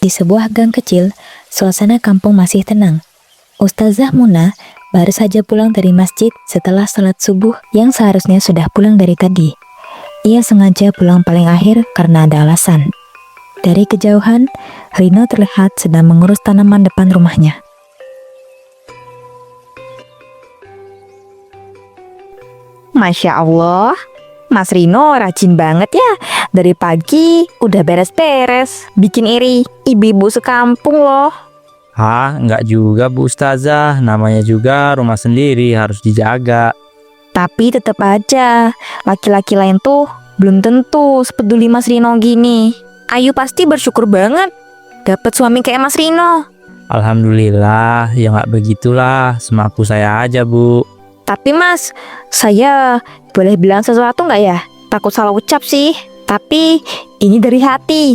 Di sebuah gang kecil, suasana kampung masih tenang. Ustazah Muna baru saja pulang dari masjid setelah salat subuh yang seharusnya sudah pulang dari tadi. Ia sengaja pulang paling akhir karena ada alasan. Dari kejauhan, Rino terlihat sedang mengurus tanaman depan rumahnya. Masya Allah, Mas Rino rajin banget ya. Dari pagi udah beres-beres, bikin iri ibu-ibu sekampung loh. Hah, enggak juga Bu Ustazah, namanya juga rumah sendiri harus dijaga. Tapi tetap aja, laki-laki lain tuh belum tentu sepeduli Mas Rino gini. Ayu pasti bersyukur banget dapet suami kayak Mas Rino. Alhamdulillah, ya nggak begitulah, semaku saya aja Bu. Tapi Mas, saya boleh bilang sesuatu nggak ya? Takut salah ucap sih, tapi ini dari hati.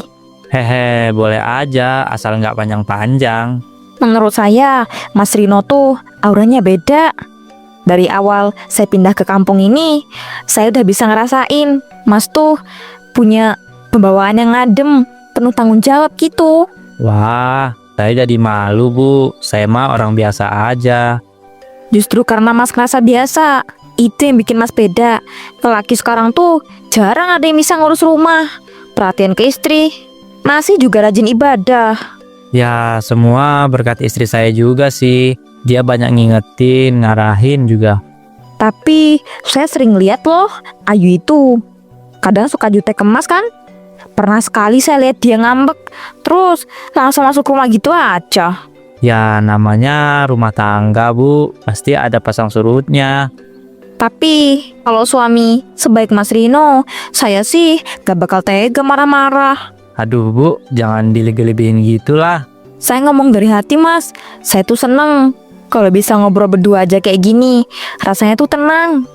Hehe, boleh aja, asal nggak panjang-panjang. Menurut saya, Mas Rino tuh auranya beda. Dari awal saya pindah ke kampung ini, saya udah bisa ngerasain Mas tuh punya pembawaan yang ngadem, penuh tanggung jawab gitu. Wah, saya jadi malu Bu, saya mah orang biasa aja. Justru karena Mas ngerasa biasa, itu yang bikin Mas beda. Lelaki sekarang tuh jarang ada yang bisa ngurus rumah, perhatian ke istri, masih juga rajin ibadah. Ya, semua berkat istri saya juga sih. Dia banyak ngingetin, ngarahin juga. Tapi saya sering lihat loh, Ayu itu kadang suka jutek ke Mas kan? Pernah sekali saya lihat dia ngambek, terus langsung masuk rumah gitu aja. Ya, namanya rumah tangga Bu, pasti ada pasang surutnya. Tapi kalau suami sebaik Mas Rino, saya sih gak bakal tega marah-marah. Aduh Bu, jangan dilebih-lebihin gitulah. Saya ngomong dari hati Mas, saya tuh seneng kalau bisa ngobrol berdua aja kayak gini, rasanya tuh tenang.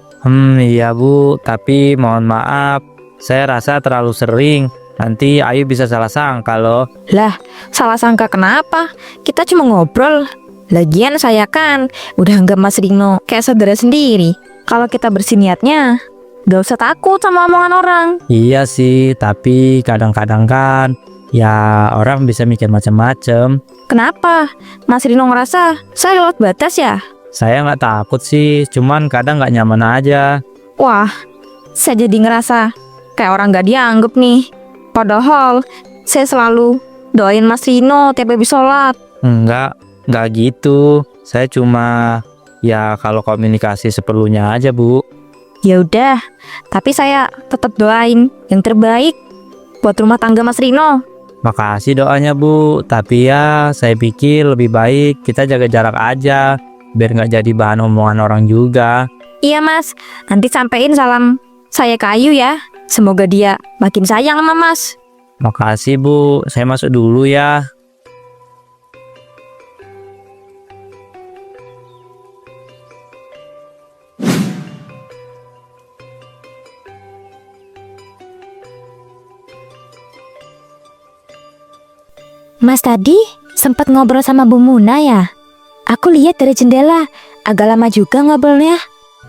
Iya Bu, tapi mohon maaf, saya rasa terlalu sering. Nanti Ayu bisa salah sangka loh. Lah, salah sangka kenapa? Kita cuma ngobrol. Lagian saya kan udah anggap Mas Rino kayak saudara sendiri. Kalau kita bersih niatnya, gak usah takut sama omongan orang. Iya sih, tapi kadang-kadang kan ya orang bisa mikir macam-macam. Kenapa? Mas Rino ngerasa saya lewat batas ya? Saya nggak takut sih, cuman kadang nggak nyaman aja. Wah, saya jadi ngerasa kayak orang gak dianggap nih. Padahal saya selalu doain Mas Rino tiap habis sholat. Nggak gitu. Saya cuma ya kalau komunikasi seperlunya aja Bu. Ya udah, tapi saya tetap doain yang terbaik buat rumah tangga Mas Rino. Makasih doanya Bu, tapi ya saya pikir lebih baik kita jaga jarak aja, biar nggak jadi bahan omongan orang juga. Iya Mas, nanti sampein salam saya ke Ayu ya. Semoga dia makin sayang sama Mas. Makasih Bu, saya masuk dulu ya. Mas tadi sempat ngobrol sama Bu Muna ya? Aku lihat dari jendela, agak lama juga ngobrolnya.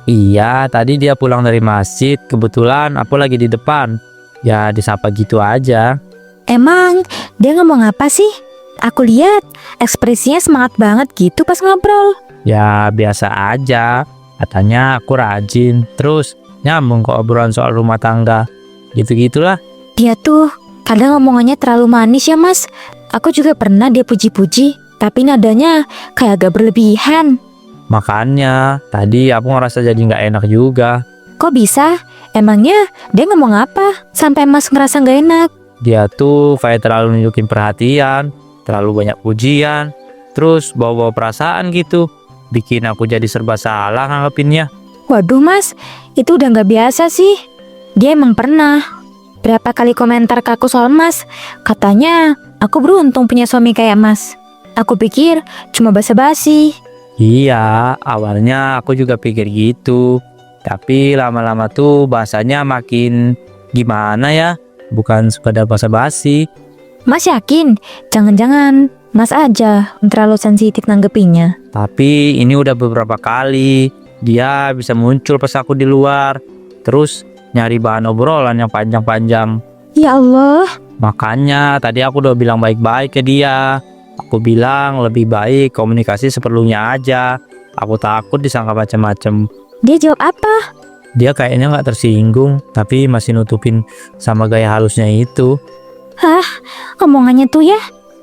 Iya, tadi dia pulang dari masjid, kebetulan aku lagi di depan. Ya disapa gitu aja. Emang dia ngomong apa sih? Aku lihat ekspresinya semangat banget gitu pas ngobrol. Ya biasa aja, katanya aku rajin, terus nyambung ke obrolan soal rumah tangga. Gitu-gitulah. Dia tuh kadang ngomongannya terlalu manis ya Mas. Aku juga pernah dia puji-puji, tapi nadanya kayak agak berlebihan. Makanya tadi aku ngerasa jadi nggak enak juga. Kok bisa? Emangnya dia ngomong apa sampai Mas ngerasa nggak enak? Dia tuh kayak terlalu nunjukin perhatian, terlalu banyak pujian, terus bawa-bawa perasaan gitu. Bikin aku jadi serba salah nganggepinnya. Waduh Mas, itu udah nggak biasa sih. Dia emang pernah berapa kali komentar ke aku soal Mas. Katanya aku beruntung punya suami kayak Mas. Aku pikir cuma basa-basi. Iya, awalnya aku juga pikir gitu. Tapi lama-lama tuh bahasanya makin gimana ya? Bukan sekedar basa-basi. Mas yakin? Jangan-jangan Mas aja yang terlalu sensitif nanggepinnya. Tapi ini udah beberapa kali. Dia bisa muncul pas aku di luar. Terus nyari bahan obrolan yang panjang-panjang. Ya Allah, Makanya tadi aku udah bilang baik-baik ke dia. Aku bilang lebih baik komunikasi seperlunya aja. Aku takut disangka macam-macam. Dia jawab apa? Dia kayaknya nggak tersinggung, tapi masih nutupin sama gaya halusnya itu. Hah, omongannya tuh ya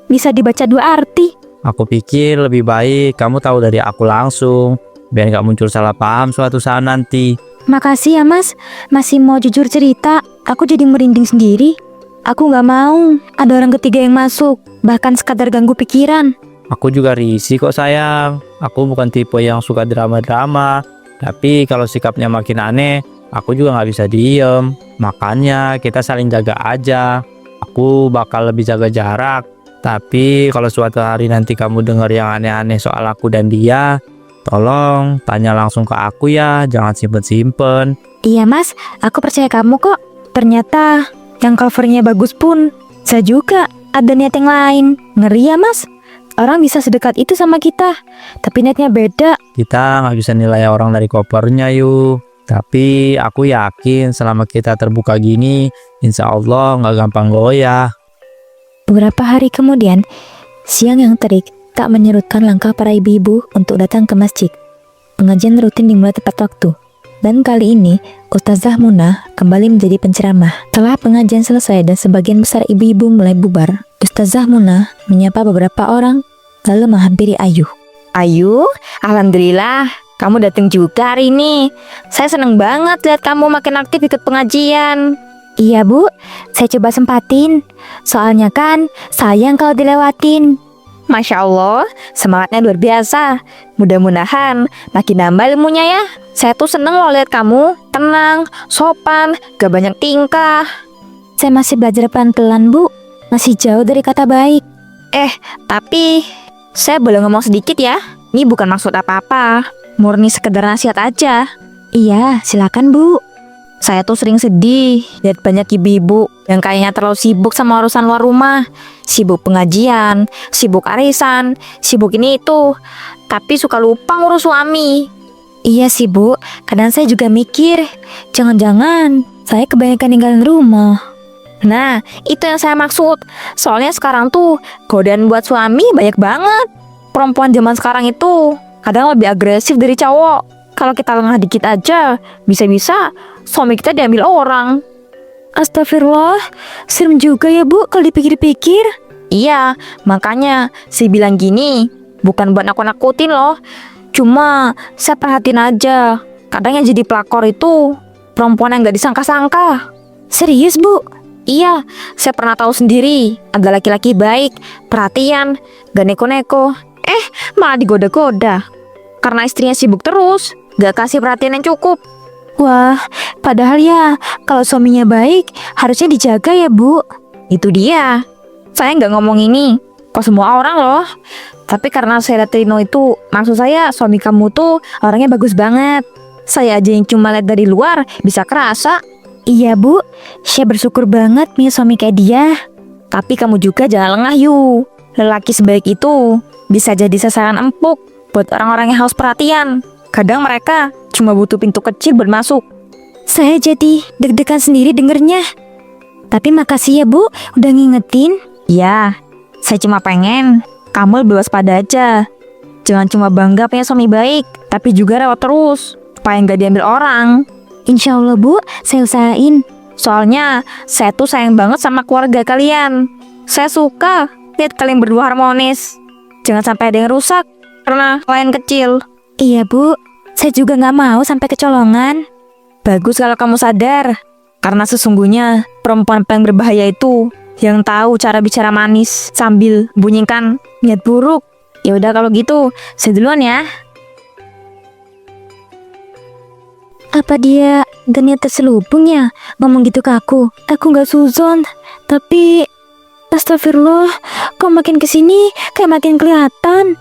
bisa dibaca dua arti. Aku pikir lebih baik kamu tahu dari aku langsung, biar nggak muncul salah paham suatu saat nanti. Makasih ya mas, masih mau jujur cerita. Aku jadi merinding sendiri. Aku nggak mau ada orang ketiga yang masuk, bahkan sekadar ganggu pikiran. Aku juga risih kok sayang. Aku bukan tipe yang suka drama-drama, tapi kalau sikapnya makin aneh, aku juga nggak bisa diem. Makanya kita saling jaga aja. Aku bakal lebih jaga jarak. Tapi kalau suatu hari nanti kamu dengar yang aneh-aneh soal aku dan dia, tolong tanya langsung ke aku ya, jangan simpen-simpen. Iya mas, aku percaya kamu kok. Ternyata yang covernya bagus pun saya juga ada niat yang lain. Ngeri ya mas, orang bisa sedekat itu sama kita, tapi niatnya beda. Kita nggak bisa nilai orang dari covernya yuk. Tapi aku yakin selama kita terbuka gini, insya Allah nggak gampang goyah. Beberapa hari kemudian, siang yang terik tak menyurutkan langkah para ibu-ibu untuk datang ke masjid. Pengajian rutin dimulai tepat waktu. Dan kali ini, Ustazah Munah kembali menjadi penceramah. Setelah pengajian selesai dan sebagian besar ibu-ibu mulai bubar, Ustazah Munah menyapa beberapa orang, lalu menghampiri Ayu. Ayu, alhamdulillah kamu datang juga hari ini. Saya seneng banget lihat kamu makin aktif ikut pengajian. Iya bu, saya coba sempatin. Soalnya kan sayang kalau dilewatin. Masya Allah, semangatnya luar biasa. Mudah-mudahan makin nambah ilmunya ya. Saya tuh seneng loh lihat kamu tenang, sopan, gak banyak tingkah. Saya masih belajar pelan-pelan bu, masih jauh dari kata baik. Tapi saya boleh ngomong sedikit ya. Ini bukan maksud apa-apa, murni sekedar nasihat aja. Iya, silakan bu. Saya tuh sering sedih lihat banyak ibu-ibu yang kayaknya terlalu sibuk sama urusan luar rumah. Sibuk pengajian, sibuk arisan, sibuk ini itu. Tapi suka lupa ngurus suami. Iya sih bu, kadang saya juga mikir, jangan-jangan saya kebanyakan ninggalin rumah. Nah, itu yang saya maksud. Soalnya sekarang tuh godaan buat suami banyak banget. Perempuan zaman sekarang itu kadang lebih agresif dari cowok. Kalau kita lengah dikit aja, bisa-bisa suami kita diambil orang. Astagfirullah, serem juga ya bu kalau dipikir-pikir. Iya, makanya saya bilang gini, bukan buat nakut-nakutin loh. Cuma saya perhatiin aja, kadang yang jadi pelakor itu perempuan yang gak disangka-sangka. Serius bu? Iya, saya pernah tahu sendiri, ada laki-laki baik, perhatian, gak neko-neko. Malah digoda-goda. Karena istrinya sibuk terus, gak kasih perhatian yang cukup. Wah, padahal ya kalau suaminya baik harusnya dijaga ya bu. Itu dia. Saya nggak ngomong ini kok semua orang loh. Tapi karena saya lihat Trino itu, maksud saya suami kamu tuh orangnya bagus banget. Saya aja yang cuma lihat dari luar bisa kerasa. Iya bu, saya bersyukur banget punya suami kayak dia. Tapi kamu juga jangan lengah yuk. Lelaki sebaik itu bisa jadi sasaran empuk buat orang-orang yang haus perhatian. Kadang mereka cuma butuh pintu kecil buat masuk. Saya jadi deg-degan sendiri dengernya. Tapi makasih ya bu, udah ngingetin. Ya, saya cuma pengen kamu lebih waspada aja. Jangan cuma bangga punya suami baik, tapi juga rawat terus supaya nggak diambil orang. Insya Allah bu, saya usahain. Soalnya saya tuh sayang banget sama keluarga kalian. Saya suka lihat kalian berdua harmonis. Jangan sampai ada yang rusak karena kalian kecil. Iya bu, saya juga nggak mau sampai kecolongan. Bagus kalau kamu sadar, karena sesungguhnya perempuan paling berbahaya itu yang tahu cara bicara manis sambil bunyikan niat buruk. Ya udah kalau gitu, saya duluan ya. Apa dia niat terselubung ya ngomong gitu ke aku? Aku nggak suzon, tapi astagfirullah, kok makin kesini kayak makin kelihatan.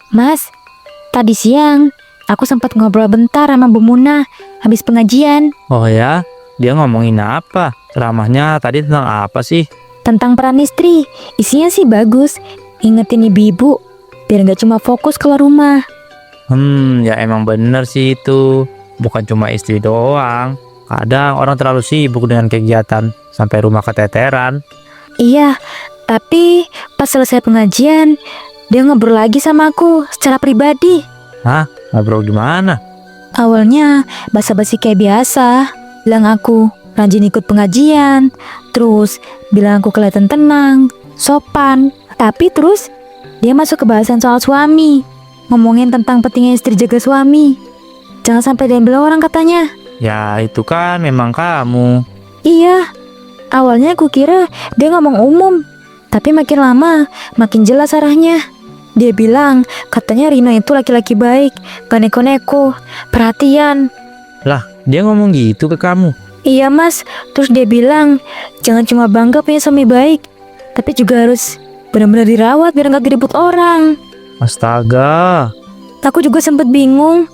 Mas, tadi siang aku sempat ngobrol bentar sama Bu Munah habis pengajian. Oh ya, dia ngomongin apa? Ceramahnya tadi tentang apa sih? Tentang peran istri, isinya sih bagus. Ingetin ibu-ibu, biar nggak cuma fokus keluar rumah. Ya emang bener sih itu. Bukan cuma istri doang. Kadang orang terlalu sibuk dengan kegiatan sampai rumah keteteran. Iya, tapi pas selesai pengajian, dia ngobrol lagi sama aku secara pribadi. Hah? Ngobrol gimana? Awalnya basa-basi kayak biasa, bilang aku rajin ikut pengajian, terus bilang aku kelihatan tenang, sopan. Tapi terus dia masuk ke bahasan soal suami, ngomongin tentang pentingnya istri jaga suami. Jangan sampai diambil orang katanya. Ya itu kan memang kamu. Iya, awalnya aku kira dia ngomong umum, tapi makin lama makin jelas arahnya. Dia bilang katanya Rino itu laki-laki baik, gak neko-neko, perhatian. Lah, dia ngomong gitu ke kamu? Iya mas, terus dia bilang jangan cuma bangga punya suami baik, tapi juga harus benar-benar dirawat biar gak diribut orang. Astaga. Aku juga sempet bingung.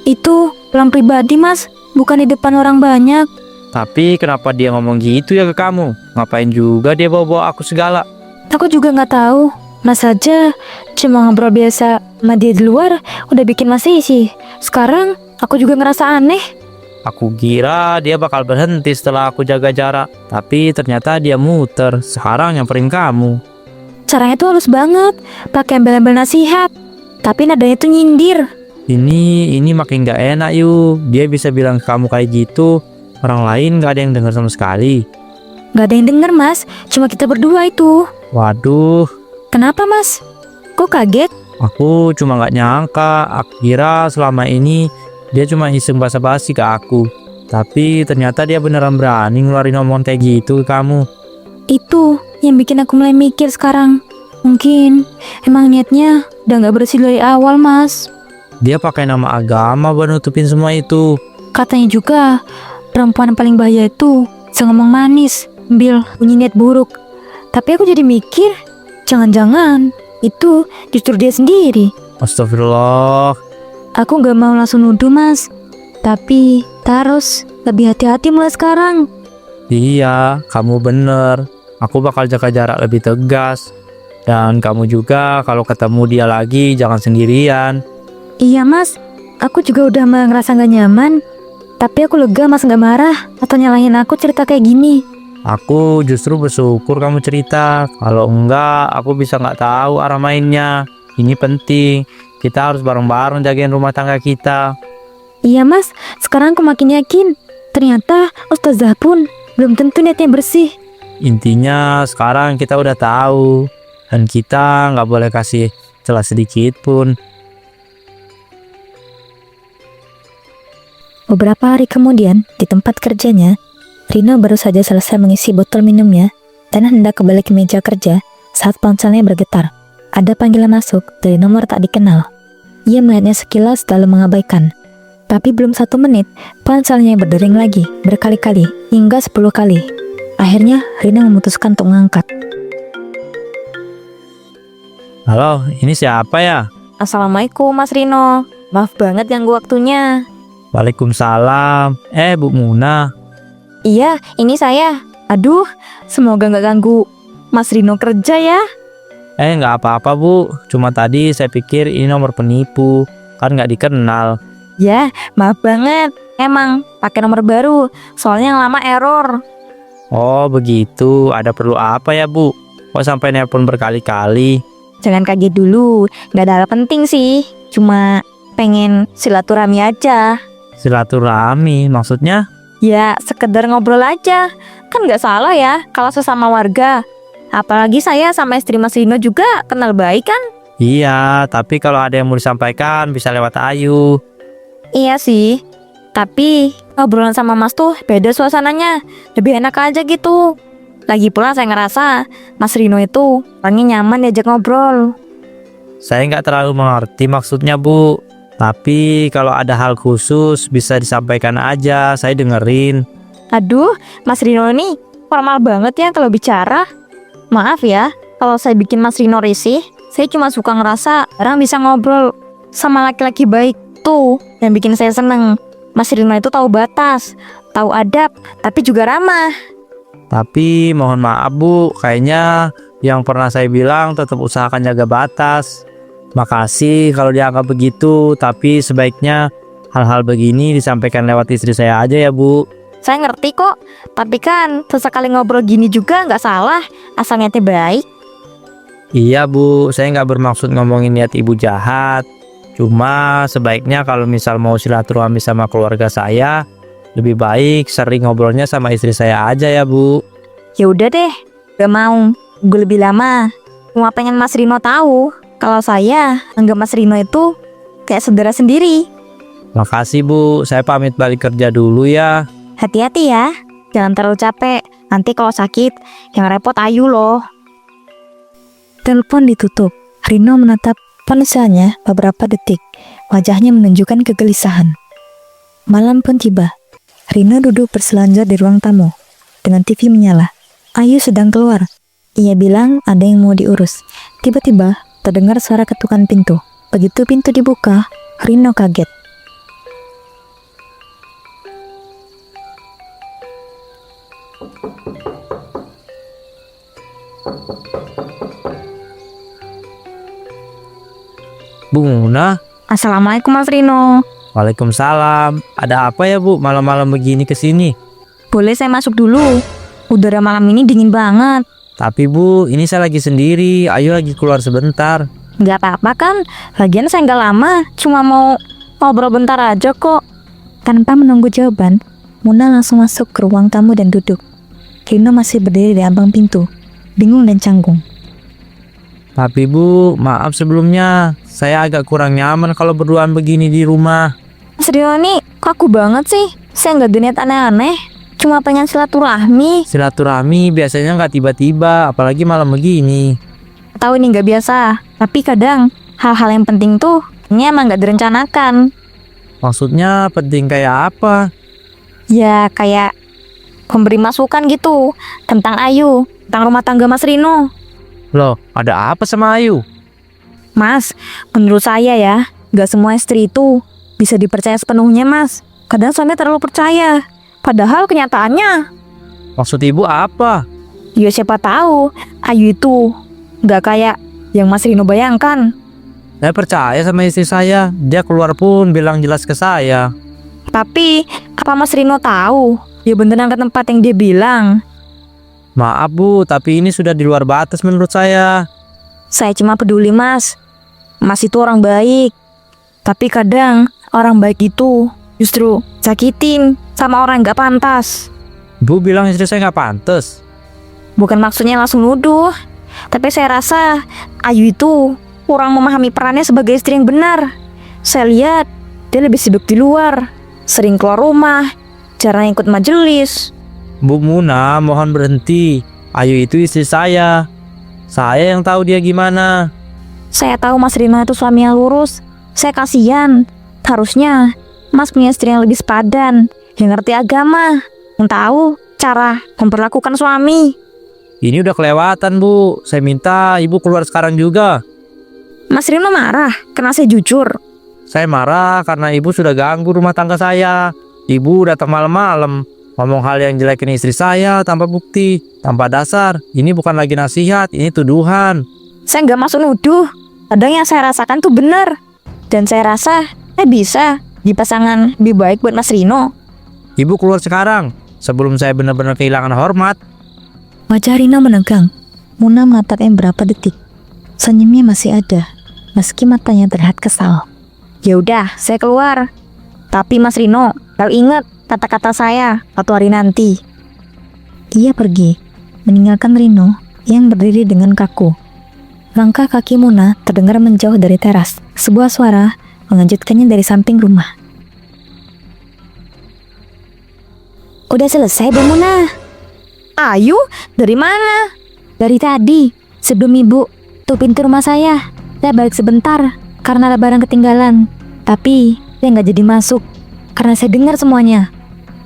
Itu pelang pribadi mas, bukan di depan orang banyak. Tapi kenapa dia ngomong gitu ya ke kamu? Ngapain juga dia bawa-bawa aku segala? Aku juga nggak tahu. Mas aja cuma ngobrol biasa sama dia di luar udah bikin mas isi. Sekarang aku juga ngerasa aneh. Aku kira dia bakal berhenti setelah aku jaga jarak. Tapi ternyata dia muter. Sekarang nyamperin kamu. Caranya tuh halus banget, pakai embel-embel nasihat. Tapi nadanya tuh nyindir. Ini makin gak enak yuk. Dia bisa bilang ke kamu kayak gitu. Orang lain gak ada yang dengar sama sekali. Gak ada yang denger mas, cuma kita berdua itu. Waduh, Kenapa mas? Kok kaget? aku cuma gak nyangka. Aku kira selama ini dia cuma iseng basa-basi ke aku. Tapi ternyata dia beneran berani ngeluarin omongan kayak gitu ke kamu. Itu yang bikin aku mulai mikir sekarang. Mungkin emang niatnya udah gak bersih dari awal mas. Dia pakai nama agama buat nutupin semua itu. Katanya juga perempuan yang paling bahaya itu bisa ngomong manis, ambil bunyi niat buruk. Tapi aku jadi mikir, jangan-jangan itu justru dia sendiri. Astagfirullah. Aku gak mau langsung nuduh mas, tapi terus lebih hati-hati mulai sekarang. Iya, kamu bener. Aku bakal jaga jarak lebih tegas. Dan kamu juga kalau ketemu dia lagi jangan sendirian. Iya mas, aku juga udah ngerasa gak nyaman. Tapi aku lega mas gak marah atau nyalahin aku cerita kayak gini. Aku justru bersyukur kamu cerita. Kalau enggak, aku bisa nggak tahu arah mainnya. Ini penting. Kita harus bareng-bareng jagain rumah tangga kita. Iya mas, sekarang aku makin yakin. Ternyata Ustazah pun belum tentu niatnya bersih. Intinya sekarang kita udah tahu. Dan kita nggak boleh kasih celah sedikit pun. Beberapa hari kemudian, di tempat kerjanya, Rino baru saja selesai mengisi botol minumnya dan hendak kembali ke meja kerja saat ponselnya bergetar. Ada panggilan masuk dari nomor tak dikenal. Ia melihatnya sekilas lalu mengabaikan. Tapi belum 1 menit, ponselnya berdering lagi berkali-kali hingga 10 kali. Akhirnya Rino memutuskan untuk mengangkat. Halo, ini siapa ya? Assalamualaikum Mas Rino. Maaf banget ganggu waktunya. Waalaikumsalam. Bu Muna. Iya, ini saya. Aduh, semoga nggak ganggu Mas Rino kerja ya. Nggak apa-apa Bu. Cuma tadi saya pikir ini nomor penipu. Kan nggak dikenal. Ya, maaf banget. Emang pakai nomor baru, soalnya yang lama error. Oh begitu. Ada perlu apa ya Bu? Kok sampai nelpon berkali-kali? Jangan kaget dulu, nggak ada hal penting sih. Cuma pengen silaturahmi aja. Silaturahmi maksudnya? Ya, sekedar ngobrol aja. Kan nggak salah ya kalau sesama warga. Apalagi saya sama istri Mas Rino juga kenal baik kan? Iya, tapi kalau ada yang mau disampaikan bisa lewat Ayu. Iya sih. Tapi ngobrolan sama Mas tuh beda suasananya. Lebih enak aja gitu. Lagi pula saya ngerasa Mas Rino itu orangnya nyaman diajak ngobrol. Saya nggak terlalu mengerti maksudnya Bu. Tapi kalau ada hal khusus bisa disampaikan aja, saya dengerin. Aduh, Mas Rino ini formal banget ya kalau bicara. Maaf ya, kalau saya bikin Mas Rino risih. Saya cuma suka ngerasa orang bisa ngobrol sama laki-laki baik tuh yang bikin saya seneng. Mas Rino itu tahu batas, tahu adab, tapi juga ramah. Tapi mohon maaf Bu, kayaknya yang pernah saya bilang tetap usahakan jaga batas. Makasih kalau dianggap begitu, tapi sebaiknya hal-hal begini disampaikan lewat istri saya aja ya Bu. Saya ngerti kok, tapi kan sesekali ngobrol gini juga nggak salah, asal niatnya baik. Iya Bu, saya nggak bermaksud ngomongin niat ibu jahat. Cuma sebaiknya kalau misal mau silaturahmi sama keluarga saya, lebih baik sering ngobrolnya sama istri saya aja ya Bu. Ya udah deh, gak mau gue lebih lama. Cuma pengen Mas Rino tahu kalau saya anggap Mas Rino itu kayak saudara sendiri. Makasih Bu, saya pamit balik kerja dulu ya. Hati-hati ya, jangan terlalu capek. Nanti kalau sakit, yang repot Ayu loh. Telepon ditutup. Rino menatap ponselnya beberapa detik. Wajahnya menunjukkan kegelisahan. Malam pun tiba. Rino duduk berselancar di ruang tamu. Dengan TV menyala. Ayu sedang keluar. Ia bilang ada yang mau diurus. Tiba-tiba terdengar suara ketukan pintu. Begitu pintu dibuka, Rino kaget. Bu Muna, Assalamualaikum Mas Rino. waalaikumsalam. Ada apa ya Bu, malam-malam begini kesini? Boleh saya masuk dulu? Udara malam ini dingin banget. Tapi Bu, ini saya lagi sendiri. Ayo lagi keluar sebentar. Nggak apa-apa kan? Lagian saya nggak lama, cuma mau ngobrol bentar aja kok. Tanpa menunggu jawaban, Muna langsung masuk ke ruang tamu dan duduk. Rino masih berdiri di ambang pintu, bingung dan canggung. Tapi Bu, maaf sebelumnya. Saya agak kurang nyaman kalau berduaan begini di rumah. Mas Rino nih, kaku banget sih. Saya nggak ada niat aneh-aneh, cuma pengen silaturahmi. Silaturahmi biasanya nggak tiba-tiba, apalagi malam begini. Tahu ini nggak biasa, tapi kadang hal-hal yang penting tuh ini emang nggak direncanakan. Maksudnya penting kayak apa? Ya kayak memberi masukan gitu tentang Ayu, tentang rumah tangga Mas Rino. Loh, ada apa sama Ayu? Mas, menurut saya ya, nggak semua istri itu bisa dipercaya sepenuhnya Mas. Kadang suami terlalu percaya, padahal kenyataannya, Maksud Ibu apa? ya siapa tahu Ayu itu nggak kayak yang Mas Rino bayangkan. Saya percaya sama istri saya. Dia keluar pun bilang jelas ke saya. Tapi apa Mas Rino tahu dia beneran ke tempat yang dia bilang? Maaf Bu, tapi ini sudah di luar batas menurut saya. Saya cuma peduli Mas. Mas itu orang baik. Tapi kadang orang baik itu justru sakitin sama orang nggak pantas. Bu bilang istri saya nggak pantas. Bukan maksudnya langsung nuduh, tapi saya rasa Ayu itu kurang memahami perannya sebagai istri yang benar. Saya lihat dia lebih sibuk di luar, sering keluar rumah, jarang ikut majelis. Bu Muna, mohon berhenti. Ayu itu istri saya. Saya yang tahu dia gimana. Saya tahu Mas Rino itu suami yang lurus. Saya kasihan. Harusnya Mas punya istri yang lebih sepadan, yang ngerti agama, yang tahu cara memperlakukan suami. Ini udah kelewatan Bu. Saya minta Ibu keluar sekarang juga. Mas Rino marah karena saya jujur. Saya marah karena Ibu sudah ganggu rumah tangga saya. Ibu datang malam-malam, ngomong hal yang jelekin istri saya tanpa bukti, tanpa dasar. Ini bukan lagi nasihat, ini tuduhan. Saya nggak masuk nuduh. Kadang yang saya rasakan tuh benar. Dan saya rasa saya bisa di pasangan lebih baik buat Mas Rino. Ibu keluar sekarang, sebelum saya benar-benar kehilangan hormat. Wajah Rino menegang. Muna menatapnya berapa detik. Senyumnya masih ada, meski matanya terlihat kesal. Ya udah, saya keluar. Tapi Mas Rino, kalau ingat kata-kata saya suatu hari nanti. Ia pergi, meninggalkan Rino yang berdiri dengan kaku. Langkah kaki Muna terdengar menjauh dari teras. Sebuah suara mengejutkannya dari samping rumah. Udah selesai Bu Muna. Ayu, dari mana? Dari tadi, sebelum ibu tutup pintu rumah saya balik sebentar karena ada barang ketinggalan. Tapi saya nggak jadi masuk karena saya dengar semuanya.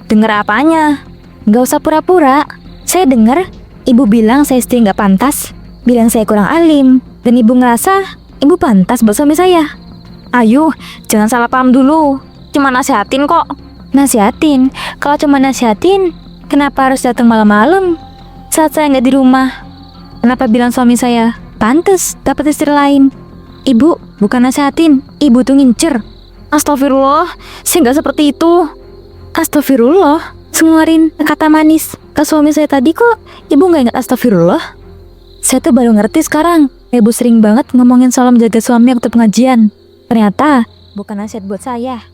Dengar apanya? Nggak usah pura-pura. Saya dengar ibu bilang saya istri nggak pantas, bilang saya kurang alim, dan ibu ngerasa ibu pantas buat suami saya. Ayu, jangan salah paham dulu. Cuma nasihatin kok. Nasihatin? Kalau cuma nasihatin, kenapa harus datang malam-malam? saat saya nggak di rumah. Kenapa bilang suami saya pantes dapat istri lain? Ibu bukan nasehatin, ibu tuh ngincer. Astagfirullah, saya nggak seperti itu. Astagfirullah, ngeluarin kata manis ke suami saya tadi kok ibu nggak ingat astagfirullah? Saya tuh baru ngerti sekarang. Ibu sering banget ngomongin soal menjaga suami waktu pengajian. Ternyata bukan nasihat buat saya,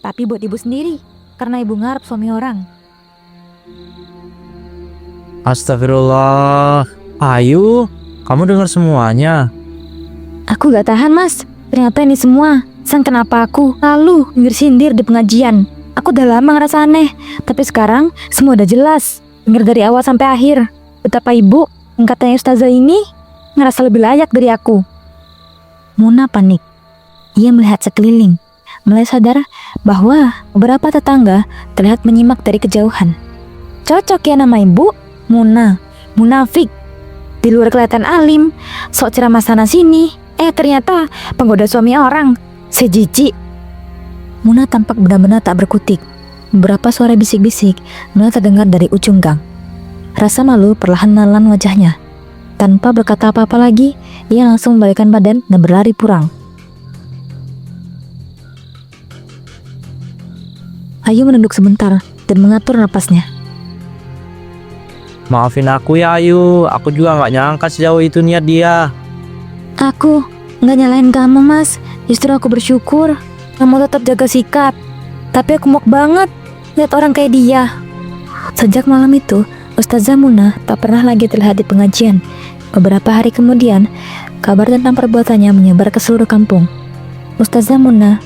tapi buat ibu sendiri. Karena ibu ngarep suami orang. Astagfirullah. Ayu, kamu dengar semuanya. Aku gak tahan mas. Ternyata ini semua sang kenapa aku lalu sindir di pengajian. Aku udah lama ngerasa aneh, tapi sekarang semua udah jelas. Dengar dari awal sampai akhir betapa ibu yang katanya ustazah ini ngerasa lebih layak dari aku. Muna panik. Ia melihat sekeliling, mulai sadar bahwa beberapa tetangga terlihat menyimak dari kejauhan. Cocok ya nama ibu, Muna, munafik. Di luar kelihatan alim, sok ceramah sana sini. Ternyata penggoda suami orang, sejijik. Muna tampak benar-benar tak berkutik. Beberapa suara bisik-bisik mulai terdengar dari ujung gang. Rasa malu perlahan menelan wajahnya. Tanpa berkata apa-apa lagi, ia langsung membalikkan badan dan berlari pulang. Ayu menunduk sebentar dan mengatur napasnya. Maafin aku ya Ayu, aku juga nggak nyangka sejauh itu niat dia. Aku nggak nyalain kamu mas, justru aku bersyukur kamu tetap jaga sikap. Tapi aku muak banget lihat orang kayak dia. Sejak malam itu, Ustazah Muna tak pernah lagi terlihat di pengajian. Beberapa hari kemudian, kabar tentang perbuatannya menyebar ke seluruh kampung. Ustazah Muna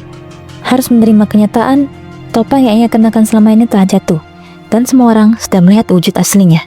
harus menerima kenyataan topeng yang ia kenakan selama ini telah jatuh, dan semua orang sudah melihat wujud aslinya.